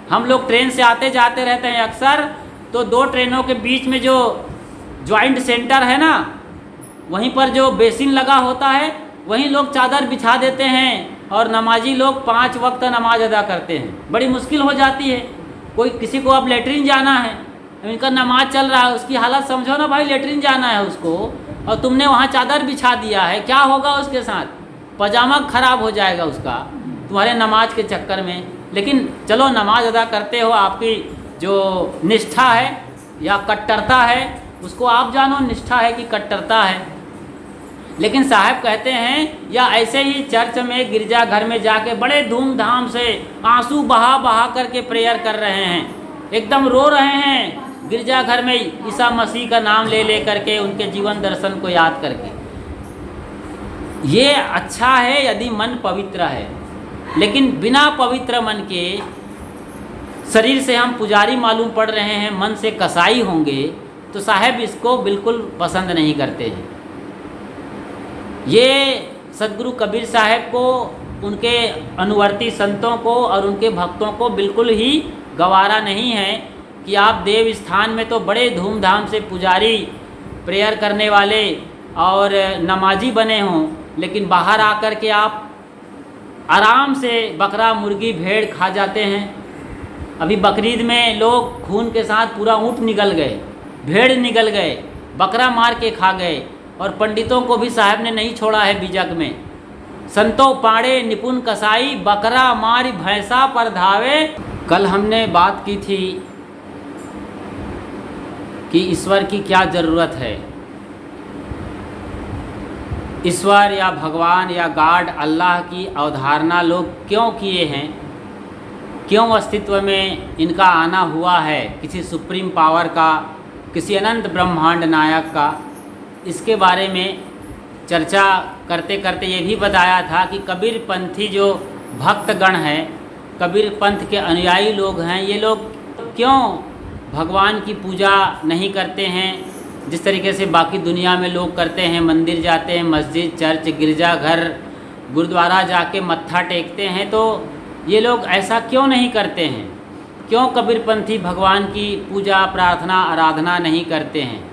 हम लोग ट्रेन से आते जाते रहते हैं अक्सर, तो दो ट्रेनों के बीच में जो जॉइंट सेंटर है ना, वहीं पर जो बेसिन लगा होता है वहीं लोग चादर बिछा देते हैं और नमाजी लोग 5 वक्त नमाज अदा करते हैं। बड़ी मुश्किल हो जाती है। कोई किसी को अब लेटरिन जाना है, इनका नमाज चल रहा है, उसकी हालत समझो ना भाई, लेटरिन जाना है उसको और तुमने वहाँ चादर बिछा दिया है, क्या होगा उसके साथ? पजामा खराब हो जाएगा उसका तुम्हारे नमाज के चक्कर में। लेकिन चलो नमाज अदा करते हो, आपकी जो निष्ठा है या कट्टरता है उसको आप जानो, निष्ठा है कि कट्टरता है। लेकिन साहब कहते हैं या ऐसे ही चर्च में गिरजाघर में जाके बड़े धूमधाम से आंसू बहा बहा करके प्रेयर कर रहे हैं, एकदम रो रहे हैं गिरजाघर में ईसा मसीह का नाम ले ले करके, उनके जीवन दर्शन को याद करके। ये अच्छा है यदि मन पवित्र है, लेकिन बिना पवित्र मन के शरीर से हम पुजारी मालूम पड़ रहे हैं, मन से कसाई होंगे तो साहब इसको बिल्कुल पसंद नहीं करते हैं। ये सदगुरु कबीर साहब को, उनके अनुवर्ती संतों को और उनके भक्तों को बिल्कुल ही गवारा नहीं है कि आप देव स्थान में तो बड़े धूमधाम से पुजारी, प्रेयर करने वाले और नमाजी बने हों, लेकिन बाहर आकर के आप आराम से बकरा मुर्गी भेड़ खा जाते हैं। अभी बकरीद में लोग खून के साथ पूरा ऊँट निगल गए, भेड़ निगल गए, बकरा मार के खा गए, और पंडितों को भी साहब ने नहीं छोड़ा है बीजक में। संतो पाड़े निपुण कसाई, बकरा मारी भैंसा पर धावे। कल हमने बात की थी कि ईश्वर की क्या ज़रूरत है। ईश्वर या भगवान या गॉड, अल्लाह की अवधारणा लोग क्यों किए हैं, क्यों अस्तित्व में इनका आना हुआ है, किसी सुप्रीम पावर का, किसी अनंत ब्रह्मांड नायक का, इसके बारे में चर्चा करते करते ये भी बताया था कि कबीर पंथी जो भक्तगण हैं, कबीर पंथ के अनुयायी लोग हैं, ये लोग क्यों भगवान की पूजा नहीं करते हैं जिस तरीके से बाकी दुनिया में लोग करते हैं। मंदिर जाते हैं, मस्जिद, चर्च, गिरजाघर, गुरुद्वारा जाके मत्था टेकते हैं, तो ये लोग ऐसा क्यों नहीं करते हैं? क्यों कबीरपंथी भगवान की पूजा, प्रार्थना, आराधना नहीं करते हैं?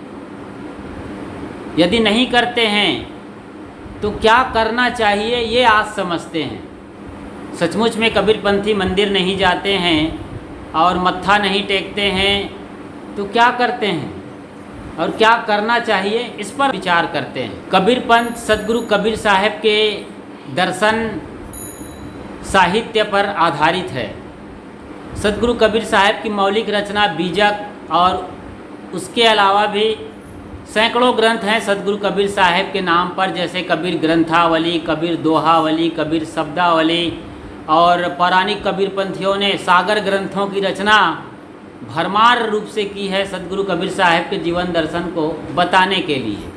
यदि नहीं करते हैं तो क्या करना चाहिए, ये आज समझते हैं। सचमुच में कबीरपंथी मंदिर नहीं जाते हैं और मत्था नहीं टेकते हैं तो क्या करते हैं और क्या करना चाहिए, इस पर विचार करते हैं। कबीरपंथ सदगुरु कबीर साहब के दर्शन साहित्य पर आधारित है। सदगुरु कबीर साहब की मौलिक रचना बीजक और उसके अलावा भी सैकड़ों ग्रंथ हैं सदगुरु कबीर साहब के नाम पर, जैसे कबीर ग्रंथावली, कबीर दोहावली, कबीर शब्दावली, और पौराणिक कबीरपंथियों ने सागर ग्रंथों की रचना भरमार रूप से की है सदगुरु कबीर साहब के जीवन दर्शन को बताने के लिए।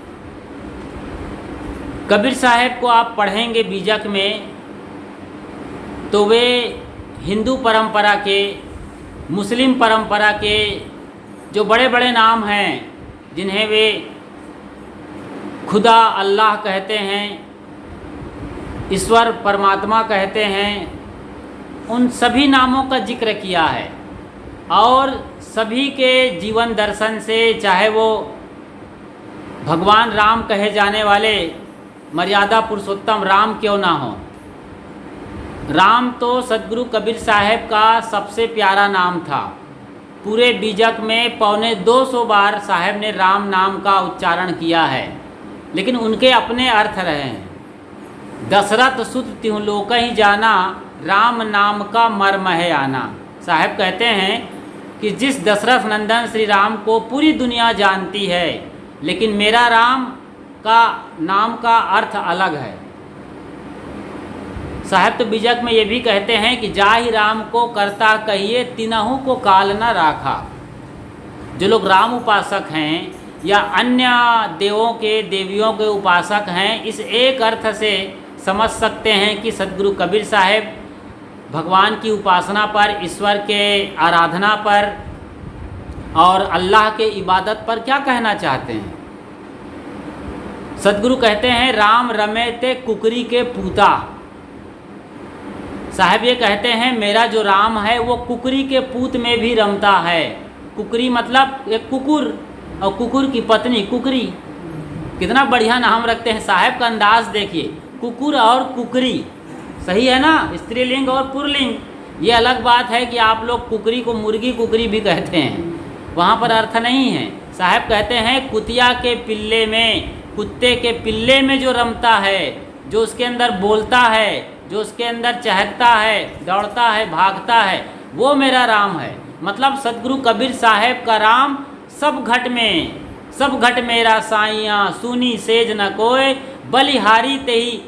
कबीर साहब को आप पढ़ेंगे बीजक में तो वे हिंदू परंपरा के, मुस्लिम परंपरा के जो बड़े बड़े नाम हैं, जिन्हें वे खुदा, अल्लाह कहते हैं, ईश्वर, परमात्मा कहते हैं, उन सभी नामों का जिक्र किया है। और सभी के जीवन दर्शन से, चाहे वो भगवान राम कहे जाने वाले मर्यादा पुरुषोत्तम राम क्यों ना हो, राम तो सदगुरु कबीर साहब का सबसे प्यारा नाम था। पूरे बीजक में 225 बार साहब ने राम नाम का उच्चारण किया है, लेकिन उनके अपने अर्थ रहे हैं। दशरथ सुत तिहुँ लोक ही जाना, राम नाम का मर्म है आना। साहब कहते हैं कि जिस दशरथ नंदन श्री राम को पूरी दुनिया जानती है, लेकिन मेरा राम का नाम का अर्थ अलग है। साहब तो बीजक में ये भी कहते हैं कि जाहि राम को करता कहिए, तिनहु को काल न राखा। जो लोग राम उपासक हैं या अन्य देवों के, देवियों के उपासक हैं, इस एक अर्थ से समझ सकते हैं कि सदगुरु कबीर साहब भगवान की उपासना पर, ईश्वर के आराधना पर और अल्लाह के इबादत पर क्या कहना चाहते हैं। सदगुरु कहते हैं राम रमे ते कुकरी के पूता। साहब ये कहते हैं मेरा जो राम है वो कुकरी के पूत में भी रमता है। कुकरी मतलब एक कुकुर, और कुकुर की पत्नी कुकरी। कितना बढ़िया नाम रखते हैं। साहब का अंदाज देखिए, कुकुर और कुकरी, सही है ना, स्त्रीलिंग और पुल्लिंग। ये अलग बात है कि आप लोग कुकरी को मुर्गी कुकरी भी कहते हैं, वहाँ पर अर्थ नहीं है। साहब कहते हैं कुतिया के पिल्ले में, कुत्ते के पिल्ले में जो रमता है, जो उसके अंदर बोलता है, जो उसके अंदर चहकता है, दौड़ता है, भागता है, वो मेरा राम है। मतलब सदगुरु कबीर साहब का राम सब घट में, सब घट मेरा साइयाँ, सुनी सेज न कोय, बलिहारी तेही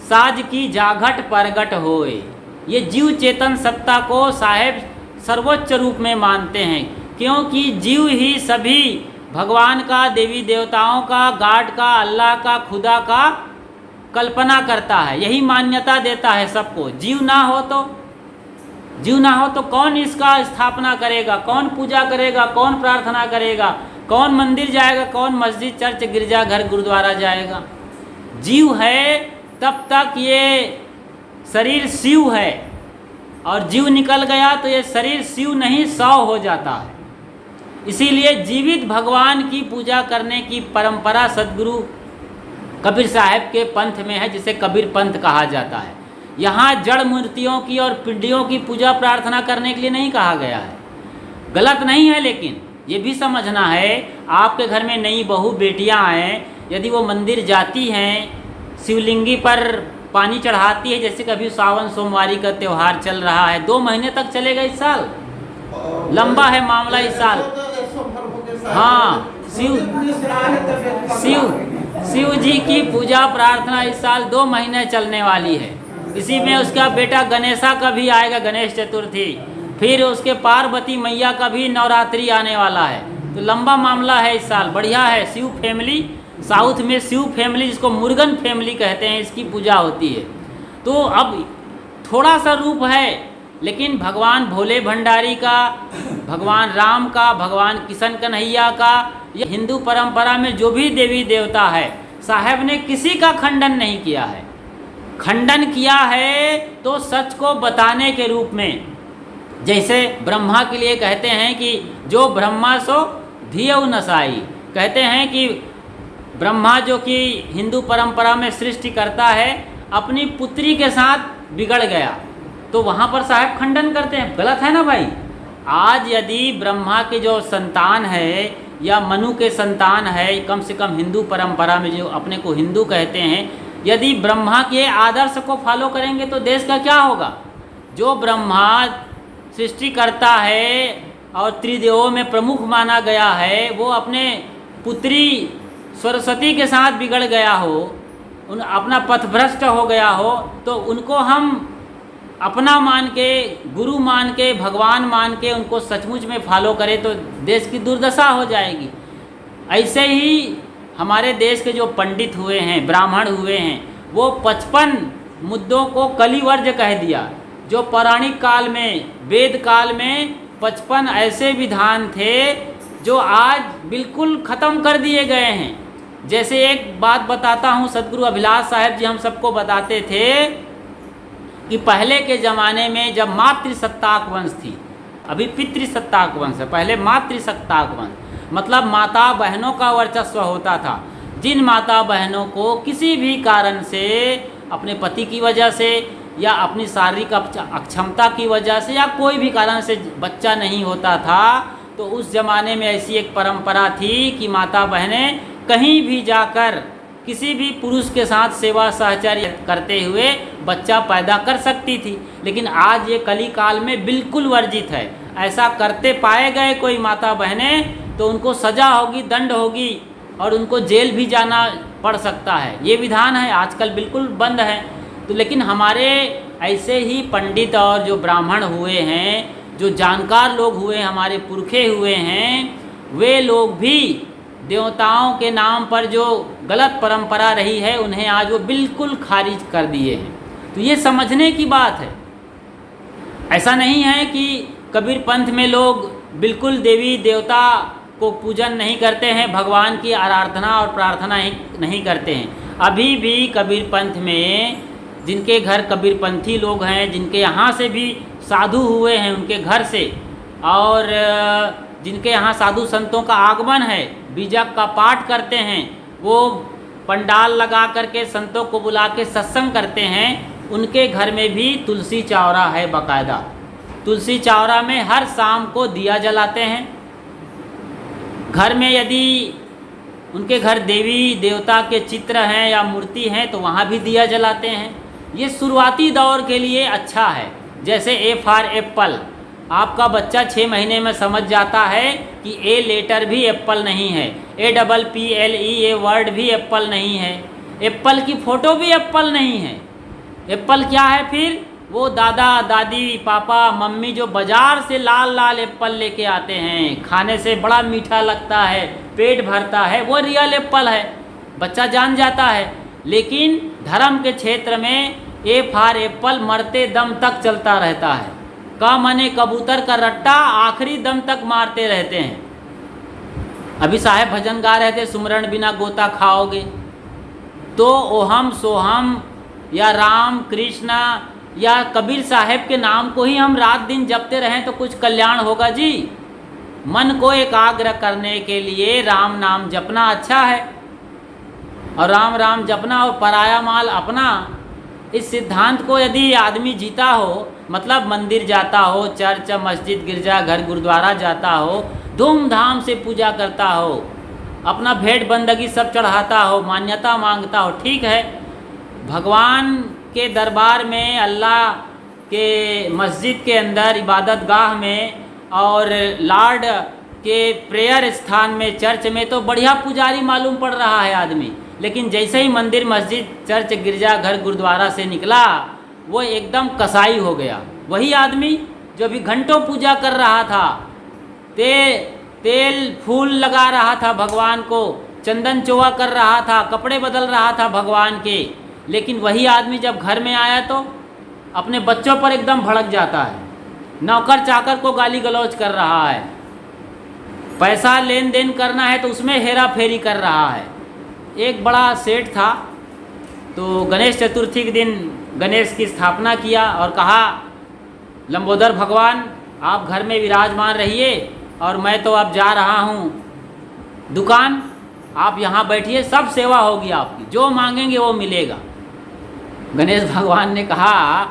साज की जाघट परगट होए। ये जीव चेतन सत्ता को साहेब सर्वोच्च रूप में मानते हैं, क्योंकि जीव ही सभी भगवान का, देवी देवताओं का, गॉड का, अल्लाह का, खुदा का कल्पना करता है। यही मान्यता देता है सबको। जीव ना हो तो कौन इसका स्थापना करेगा, कौन पूजा करेगा, कौन प्रार्थना करेगा, कौन मंदिर जाएगा, कौन मस्जिद, चर्च, गिरजाघर, गुरुद्वारा जाएगा। जीव है तब तक ये शरीर शिव है, और जीव निकल गया तो ये शरीर शिव नहीं 100 हो जाता है। इसीलिए जीवित भगवान की पूजा करने की परंपरा सदगुरु कबीर साहब के पंथ में है, जिसे कबीर पंथ कहा जाता है। यहाँ जड़ मूर्तियों की और पिंडियों की पूजा प्रार्थना करने के लिए नहीं कहा गया है। गलत नहीं है, लेकिन ये भी समझना है, आपके घर में नई बहू बेटियाँ आएँ, यदि वो मंदिर जाती हैं, शिवलिंगी पर पानी चढ़ाती है, जैसे कभी सावन सोमवारी का त्यौहार चल रहा है, 2 महीने तक चलेगा, इस साल लंबा है मामला, इस साल। हाँ, शिव जी की पूजा प्रार्थना इस साल 2 महीने चलने वाली है। इसी में उसका बेटा गणेशा का भी आएगा, गणेश चतुर्थी, फिर उसके पार्वती मैया का भी नवरात्रि आने वाला है। तो लंबा मामला है इस साल, बढ़िया है। शिव फैमिली, साउथ में शिव फैमिली, जिसको मुर्गन फैमिली कहते हैं, इसकी पूजा होती है। तो अब थोड़ा सा रूप है, लेकिन भगवान भोले भंडारी का, भगवान राम का, भगवान किशन कन्हैया का, ये हिंदू परंपरा में जो भी देवी देवता है, साहब ने किसी का खंडन नहीं किया है। खंडन किया है तो सच को बताने के रूप में। जैसे ब्रह्मा के लिए कहते हैं कि जो ब्रह्मा सो धियउ नसाई, कहते हैं कि ब्रह्मा जो कि हिंदू परंपरा में सृष्टि करता है, अपनी पुत्री के साथ बिगड़ गया, तो वहाँ पर साहब खंडन करते हैं। गलत है ना भाई। आज यदि ब्रह्मा के जो संतान है या मनु के संतान है, कम से कम हिंदू परंपरा में जो अपने को हिंदू कहते हैं, यदि ब्रह्मा के आदर्श को फॉलो करेंगे तो देश का क्या होगा। जो ब्रह्मा सृष्टि करता है और त्रिदेवों में प्रमुख माना गया है, वो अपने पुत्री सरस्वती के साथ बिगड़ गया हो, अपना पथभ्रष्ट हो गया हो, तो उनको हम अपना मान के, गुरु मान के, भगवान मान के उनको सचमुच में फॉलो करें तो देश की दुर्दशा हो जाएगी। ऐसे ही हमारे देश के जो पंडित हुए हैं, ब्राह्मण हुए हैं, वो 55 मुद्दों को कलिवर्ज कह दिया। जो पौराणिक काल में, वेद काल में 55 ऐसे विधान थे जो आज बिल्कुल ख़त्म कर दिए गए हैं। जैसे एक बात बताता हूँ, सदगुरु अभिलाष साहब जी हम सबको बताते थे कि पहले के ज़माने में जब मातृसत्ताक वंश थी, अभी पितृसत्ताक वंश है, पहले मातृसत्ताक वंश, मतलब माता बहनों का वर्चस्व होता था। जिन माता बहनों को किसी भी कारण से, अपने पति की वजह से या अपनी शारीरिक अक्षमता की वजह से या कोई भी कारण से बच्चा नहीं होता था, तो उस ज़माने में ऐसी एक परंपरा थी कि माता बहनें कहीं भी जाकर किसी भी पुरुष के साथ सेवा सहचर्य करते हुए बच्चा पैदा कर सकती थी। लेकिन आज ये कली काल में बिल्कुल वर्जित है। ऐसा करते पाए गए कोई माता बहनें तो उनको सज़ा होगी, दंड होगी, और उनको जेल भी जाना पड़ सकता है। ये विधान है, आजकल बिल्कुल बंद है। तो लेकिन हमारे ऐसे ही पंडित और जो ब्राह्मण हुए हैं, जो जानकार लोग हुए, हमारे पुरखे हुए हैं, वे लोग भी देवताओं के नाम पर जो गलत परंपरा रही है, उन्हें आज वो बिल्कुल खारिज कर दिए हैं। तो ये समझने की बात है। ऐसा नहीं है कि कबीर पंथ में लोग बिल्कुल देवी देवता को पूजन नहीं करते हैं, भगवान की आराधना और प्रार्थना नहीं करते हैं। अभी भी कबीर पंथ में जिनके घर कबीरपंथी लोग हैं, जिनके यहाँ से भी साधु हुए हैं उनके घर से, और जिनके यहाँ साधु संतों का आगमन है, बीजक का पाठ करते हैं, वो पंडाल लगा करके संतों को बुला के सत्संग करते हैं, उनके घर में भी तुलसी चौरा है बाकायदा। तुलसी चौरा में हर शाम को दिया जलाते हैं। घर में यदि उनके घर देवी देवता के चित्र हैं या मूर्ति हैं तो वहाँ भी दिया जलाते हैं। ये शुरुआती दौर के लिए अच्छा है। जैसे ए फॉर एप्पल, आपका बच्चा 6 महीने में समझ जाता है कि ए लेटर भी एप्पल नहीं है, APPLE ये वर्ड भी एप्पल नहीं है, एप्पल की फ़ोटो भी एप्पल नहीं है। एप्पल क्या है फिर? वो दादा दादी पापा मम्मी जो बाज़ार से लाल लाल एप्पल लेके आते हैं, खाने से बड़ा मीठा लगता है, पेट भरता है, वो रियल एप्पल है, बच्चा जान जाता है। लेकिन धर्म के क्षेत्र में ए फॉर एप्पल मरते दम तक चलता रहता है। का मने कबूतर का रट्टा आखिरी दम तक मारते रहते हैं। अभी साहेब भजन गा रहे थे, सुमरण बिना गोता खाओगे, तो ओहम सोहम या राम कृष्ण या कबीर साहेब के नाम को ही हम रात दिन जपते रहें तो कुछ कल्याण होगा जी। मन को एकाग्र करने के लिए राम नाम जपना अच्छा है, और राम राम जपना और पराया माल अपना, इस सिद्धांत को यदि आदमी जीता हो, मतलब मंदिर जाता हो, चर्च मस्जिद गिरजा घर गुरुद्वारा जाता हो, धूमधाम से पूजा करता हो, अपना भेंट बंदगी सब चढ़ाता हो, मान्यता मांगता हो, ठीक है, भगवान के दरबार में, अल्लाह के मस्जिद के अंदर, इबादत गाह में और लॉर्ड के प्रेयर स्थान में, चर्च में तो बढ़िया पुजारी मालूम पड़ रहा है आदमी। लेकिन जैसे ही मंदिर मस्जिद चर्च गिरजा घर गुरुद्वारा से निकला, वो एकदम कसाई हो गया। वही आदमी जो अभी घंटों पूजा कर रहा था, तेल फूल लगा रहा था भगवान को, चंदन चोवा कर रहा था, कपड़े बदल रहा था भगवान के, लेकिन वही आदमी जब घर में आया तो अपने बच्चों पर एकदम भड़क जाता है, नौकर चाकर को गाली गलौज कर रहा है, पैसा लेन देन करना है तो उसमें हेरा फेरी कर रहा है। एक बड़ा सेठ था, तो गणेश चतुर्थी के दिन गणेश की स्थापना किया और कहा, लंबोदर भगवान आप घर में विराजमान रहिए और मैं तो अब जा रहा हूँ दुकान, आप यहाँ बैठिए, सब सेवा होगी आपकी, जो मांगेंगे वो मिलेगा। गणेश भगवान ने कहा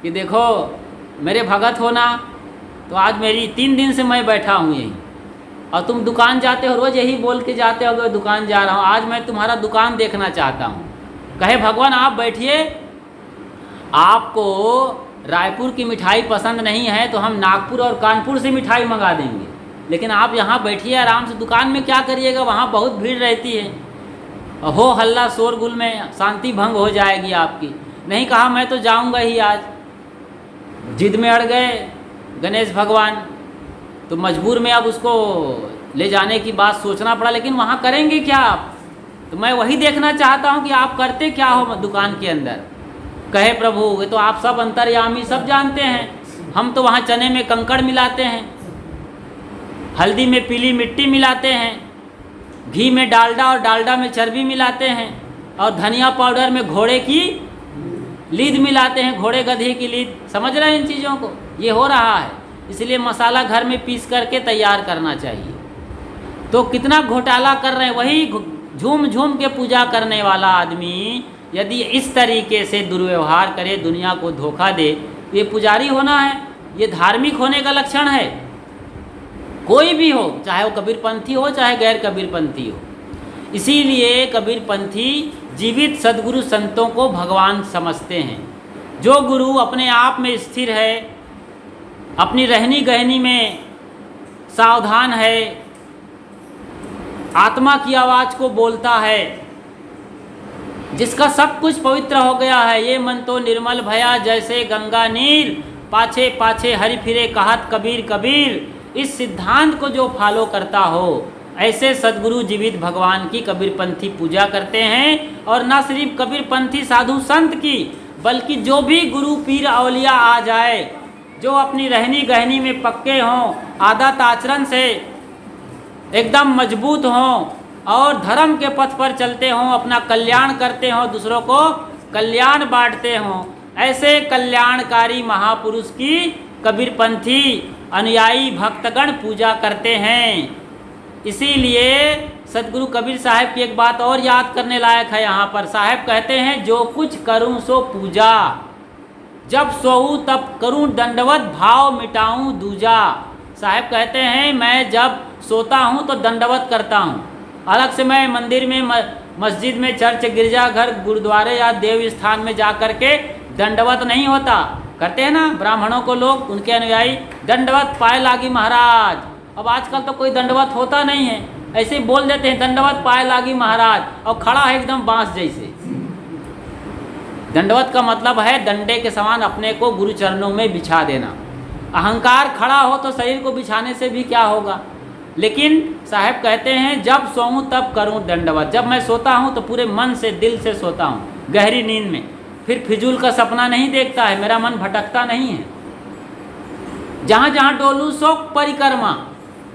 कि देखो मेरे भगत हो ना, तो आज मेरी 3 दिन से मैं बैठा हूँ यहीं, और तुम दुकान जाते हो, रोज़ यही बोल के जाते हो कि दुकान जा रहा हूँ, आज मैं तुम्हारा दुकान देखना चाहता हूँ। कहे भगवान आप बैठिए, आपको रायपुर की मिठाई पसंद नहीं है तो हम नागपुर और कानपुर से मिठाई मंगा देंगे, लेकिन आप यहाँ बैठिए आराम से, दुकान में क्या करिएगा, वहाँ बहुत भीड़ रहती है, हो हल्ला शोरगुल में शांति भंग हो जाएगी आपकी। नहीं, कहा मैं तो जाऊँगा ही आज। जिद में अड़ गए गणेश भगवान, तो मजबूर में अब उसको ले जाने की बात सोचना पड़ा, लेकिन वहाँ करेंगे क्या आप? तो मैं वही देखना चाहता हूँ कि आप करते क्या हो दुकान के अंदर। कहे प्रभु ये तो आप सब अंतर्यामी, सब जानते हैं, हम तो वहाँ चने में कंकड़ मिलाते हैं, हल्दी में पीली मिट्टी मिलाते हैं, घी में डालडा और डालडा में चर्बी मिलाते हैं, और धनिया पाउडर में घोड़े की लीद मिलाते हैं, घोड़े गधे की लीद। समझ रहे हैं इन चीज़ों को? ये हो रहा है, इसलिए मसाला घर में पीस करके तैयार करना चाहिए। तो कितना घोटाला कर रहे हैं। वही झूम झूम के पूजा करने वाला आदमी यदि इस तरीके से दुर्व्यवहार करे, दुनिया को धोखा दे, ये पुजारी होना है, ये धार्मिक होने का लक्षण है। कोई भी हो, चाहे वो कबीरपंथी हो चाहे गैर कबीरपंथी हो। इसीलिए कबीरपंथी जीवित सद्गुरु संतों को भगवान समझते हैं। जो गुरु अपने आप में स्थिर है, अपनी रहनी गहनी में सावधान है, आत्मा की आवाज़ को बोलता है, जिसका सब कुछ पवित्र हो गया है, ये मन तो निर्मल भया जैसे गंगा नीर, पाछे पाछे हरि फिरे कहत कबीर कबीर, इस सिद्धांत को जो फॉलो करता हो, ऐसे सद्गुरु जीवित भगवान की कबीरपंथी पूजा करते हैं। और न सिर्फ कबीरपंथी साधु संत की, बल्कि जो भी गुरु पीर औलिया आ जाए, जो अपनी रहनी गहनी में पक्के हों, आदत आचरण से एकदम मजबूत हों और धर्म के पथ पर चलते हों, अपना कल्याण करते हों, दूसरों को कल्याण बांटते हों, ऐसे कल्याणकारी महापुरुष की कबीरपंथी अनुयायी भक्तगण पूजा करते हैं। इसीलिए सदगुरु कबीर साहब की एक बात और याद करने लायक है यहाँ पर। साहब कहते हैं, जो कुछ करूँ सो पूजा, जब सोऊं तब करूँ दंडवत, भाव मिटाऊँ दूजा। साहब कहते हैं, मैं जब सोता हूँ तो दंडवत करता हूँ। अलग से मैं मंदिर में, मस्जिद में, चर्च, गिरजाघर, गुरुद्वारे या देव स्थान में जा कर के दंडवत नहीं होता। करते हैं ना ब्राह्मणों को लोग, उनके अनुयायी, दंडवत पाए लागी महाराज। अब आजकल तो कोई दंडवत होता नहीं है, ऐसे ही बोल देते हैं दंडवत पाए लागी महाराज, और खड़ा है एकदम बांस जैसे। दंडवत का मतलब है डंडे के समान अपने को गुरु चरणों में बिछा देना। अहंकार खड़ा हो तो शरीर को बिछाने से भी क्या होगा। लेकिन साहब कहते हैं, जब सोऊं तब करूं दंडवत। जब मैं सोता हूं तो पूरे मन से, दिल से सोता हूं, गहरी नींद में। फिर फिजूल का सपना नहीं देखता है, मेरा मन भटकता नहीं है। जहाँ जहाँ डोलूं सो परिक्रमा।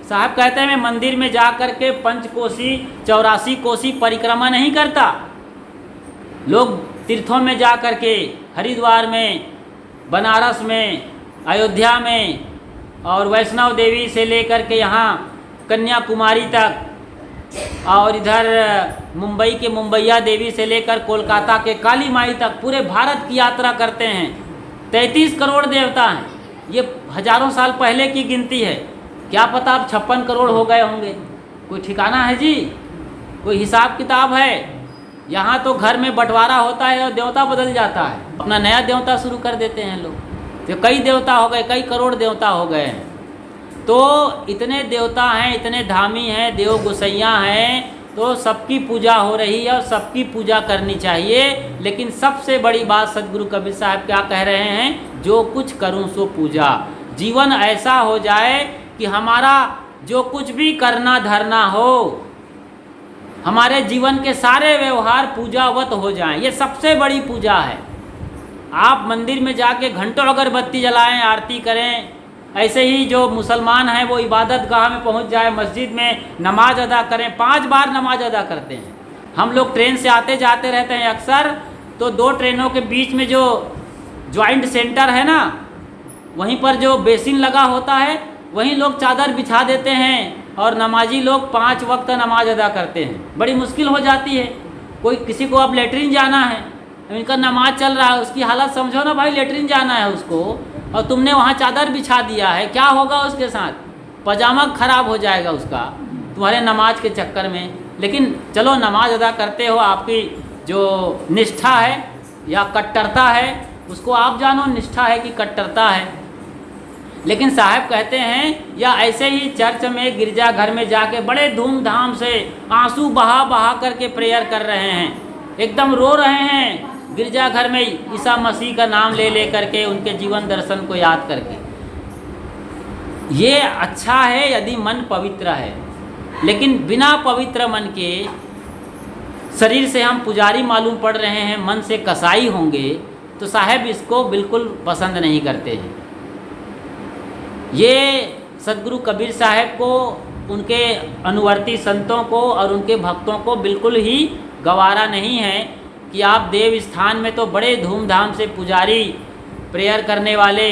साहब कहते हैं, मैं मंदिर में जा कर के 5 कोसी 84 कोसी परिक्रमा नहीं करता। लोग तीर्थों में जा कर के, हरिद्वार में, बनारस में, अयोध्या में, और वैष्णव देवी से लेकर के यहाँ कन्याकुमारी तक, और इधर मुंबई के मुंबईया देवी से लेकर कोलकाता के काली माई तक पूरे भारत की यात्रा करते हैं। 33 करोड़ देवता हैं। ये हजारों साल पहले की गिनती है। क्या पता अब 56 करोड़ हो गए होंगे। कोई ठिकाना है जी, कोई हिसाब किताब है? यहाँ तो घर में बंटवारा होता है और देवता बदल जाता है, अपना नया देवता शुरू कर देते हैं लोग। तो कई देवता हो गए, कई करोड़ देवता हो गए हैं। तो इतने देवता हैं, इतने धामी हैं, देव गोसैया हैं, तो सबकी पूजा हो रही है और सबकी पूजा करनी चाहिए। लेकिन सबसे बड़ी बात सदगुरु कबीर साहब क्या कह रहे हैं, जो कुछ करूं सो पूजा। जीवन ऐसा हो जाए कि हमारा जो कुछ भी करना धरना हो, हमारे जीवन के सारे व्यवहार पूजावत हो जाएं। ये सबसे बड़ी पूजा है। आप मंदिर में जाके घंटों अगरबत्ती जलाएं, आरती करें। ऐसे ही जो मुसलमान हैं वो इबादत गाह में पहुंच जाए, मस्जिद में नमाज अदा करें। 5 बार नमाज अदा करते हैं हम लोग। ट्रेन से आते जाते रहते हैं अक्सर, तो 2 ट्रेनों के बीच में जो जॉइंट सेंटर है ना, वहीं पर जो बेसिन लगा होता है, वहीं लोग चादर बिछा देते हैं और नमाजी लोग 5 वक्त नमाज अदा करते हैं। बड़ी मुश्किल हो जाती है। कोई किसी को अब लेटरिन जाना है, इनका नमाज चल रहा है, उसकी हालत समझो ना भाई, लेटरिन जाना है उसको, और तुमने वहाँ चादर बिछा दिया है, क्या होगा उसके साथ? पजामा खराब हो जाएगा उसका, तुम्हारे नमाज के चक्कर में। लेकिन चलो नमाज अदा करते हो, आपकी जो निष्ठा है या कट्टरता है उसको आप जानो, निष्ठा है कि कट्टरता है। लेकिन साहब कहते हैं, या ऐसे ही चर्च में, गिरजाघर में जाके बड़े धूमधाम से आंसू बहा बहा करके प्रेयर कर रहे हैं, एकदम रो रहे हैं गिरजाघर में, ईसा मसीह का नाम ले ले करके, उनके जीवन दर्शन को याद करके। ये अच्छा है यदि मन पवित्र है, लेकिन बिना पवित्र मन के शरीर से हम पुजारी मालूम पड़ रहे हैं, मन से कसाई होंगे, तो साहब इसको बिल्कुल पसंद नहीं करते हैं। ये सदगुरु कबीर साहब को, उनके अनुवर्ती संतों को और उनके भक्तों को बिल्कुल ही गवारा नहीं है कि आप देव स्थान में तो बड़े धूमधाम से पुजारी, प्रेयर करने वाले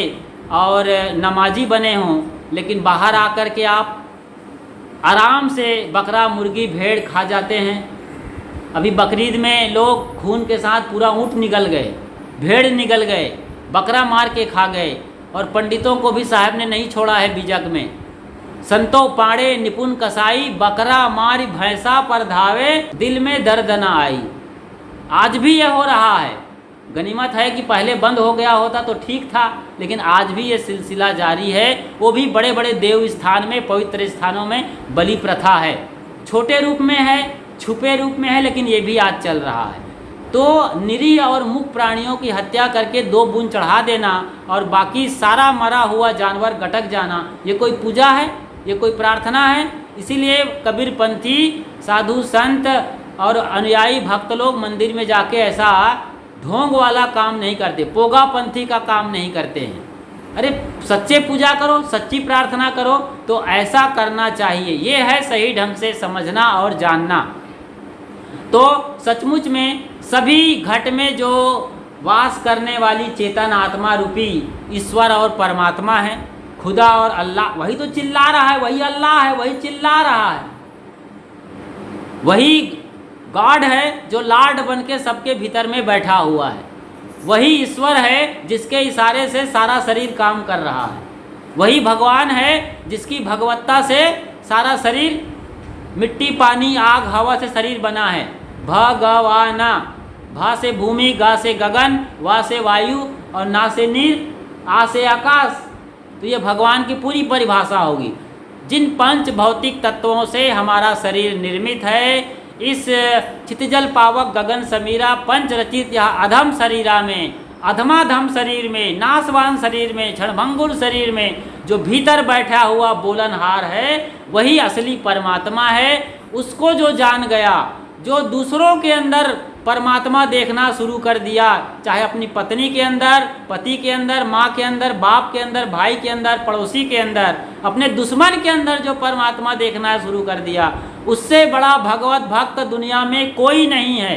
और नमाजी बने हों, लेकिन बाहर आकर के आप आराम से बकरा, मुर्गी, भेड़ खा जाते हैं। अभी बकरीद में लोग खून के साथ पूरा ऊँट निगल गए, भेड़ निगल गए, बकरा मार के खा गए, और पंडितों को भी साहब ने नहीं छोड़ा है बीजक में। संतो पाड़े निपुण कसाई, बकरा मारी भैंसा पर धावे, दिल में दर्द न आई। आज भी यह हो रहा है। गनीमत है कि पहले बंद हो गया होता तो ठीक था, लेकिन आज भी ये सिलसिला जारी है। वो भी बड़े बड़े देव स्थान में, पवित्र स्थानों में बलि प्रथा है। छोटे रूप में है, छुपे रूप में है, लेकिन ये भी आज चल रहा है। तो निरीह और मूक प्राणियों की हत्या करके 2 बूंद चढ़ा देना और बाकी सारा मरा हुआ जानवर गटक जाना, ये कोई पूजा है? ये कोई प्रार्थना है? इसीलिए कबीरपंथी साधु संत और अनुयायी भक्त लोग मंदिर में जाके ऐसा ढोंग वाला काम नहीं करते, पोगापंथी का काम नहीं करते हैं। अरे सच्चे पूजा करो, सच्ची प्रार्थना करो, तो ऐसा करना चाहिए। ये है सही ढंग से समझना और जानना। तो सचमुच में सभी घट में जो वास करने वाली चेतन आत्मा रूपी ईश्वर और परमात्मा है, खुदा और अल्लाह, वही तो चिल्ला रहा है, वही अल्लाह है, वही चिल्ला रहा है, वही गॉड है जो लॉर्ड बन के सबके भीतर में बैठा हुआ है, वही ईश्वर है जिसके इशारे से सारा शरीर काम कर रहा है, वही भगवान है जिसकी भगवत्ता से सारा शरीर मिट्टी पानी आग हवा से शरीर बना है। भगवाना, भा से भूमि, गा से गगन, वा से वायु और ना से नीर, आ से आकाश। तो ये भगवान की पूरी परिभाषा होगी। जिन पंच भौतिक तत्वों से हमारा शरीर निर्मित है, इस क्षितिजल पावक गगन समीरा पंच रचित यह अधम शरीरा में, अधमाधम शरीर में, नासवान शरीर में, क्षणभंगुर शरीर में जो भीतर बैठा हुआ बोलनहार है, वही असली परमात्मा है। उसको जो जान गया, जो दूसरों के अंदर परमात्मा देखना शुरू कर दिया, चाहे अपनी पत्नी के अंदर, पति के अंदर, माँ के अंदर, बाप के अंदर, भाई के अंदर, पड़ोसी के अंदर, अपने दुश्मन के अंदर जो परमात्मा देखना शुरू कर दिया, उससे बड़ा भगवत भक्त दुनिया में कोई नहीं है।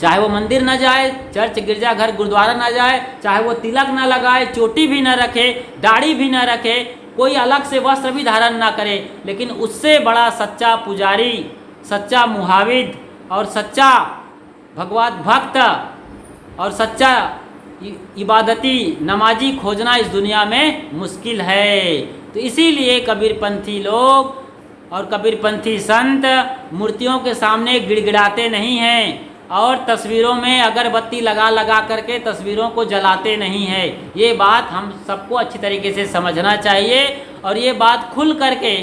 चाहे वो मंदिर न जाए, चर्च गिरजाघर गुरुद्वारा न जाए, चाहे वो तिलक न लगाए, चोटी भी न रखे, दाढ़ी भी न रखे, कोई अलग से वस्त्र भी धारण ना करे, लेकिन उससे बड़ा सच्चा पुजारी, सच्चा मुहाविद और सच्चा भगवत भक्त और सच्चा इबादती नमाजी खोजना इस दुनिया में मुश्किल है। तो इसीलिए कबीरपंथी लोग और कबीरपंथी संत मूर्तियों के सामने गिड़गिड़ाते नहीं हैं और तस्वीरों में अगरबत्ती लगा लगा करके तस्वीरों को जलाते नहीं हैं। ये बात हम सबको अच्छी तरीके से समझना चाहिए और ये बात खुल करके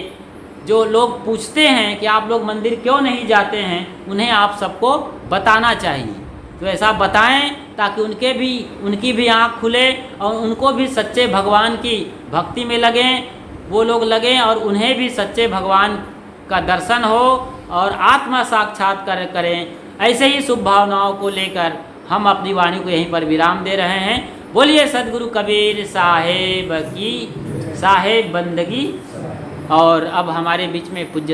जो लोग पूछते हैं कि आप लोग मंदिर क्यों नहीं जाते हैं, उन्हें आप सबको बताना चाहिए। तो ऐसा बताएं ताकि उनकी भी आँख खुले और उनको भी सच्चे भगवान की भक्ति में लगें, वो लोग लगें और उन्हें भी सच्चे भगवान का दर्शन हो और आत्मा साक्षात्कार करें। ऐसे ही शुभ भावनाओं को लेकर हम अपनी वाणी को यहीं पर विराम दे रहे हैं। बोलिए सदगुरु कबीर साहेब की साहेब बंदगी। और अब हमारे बीच में पूज्य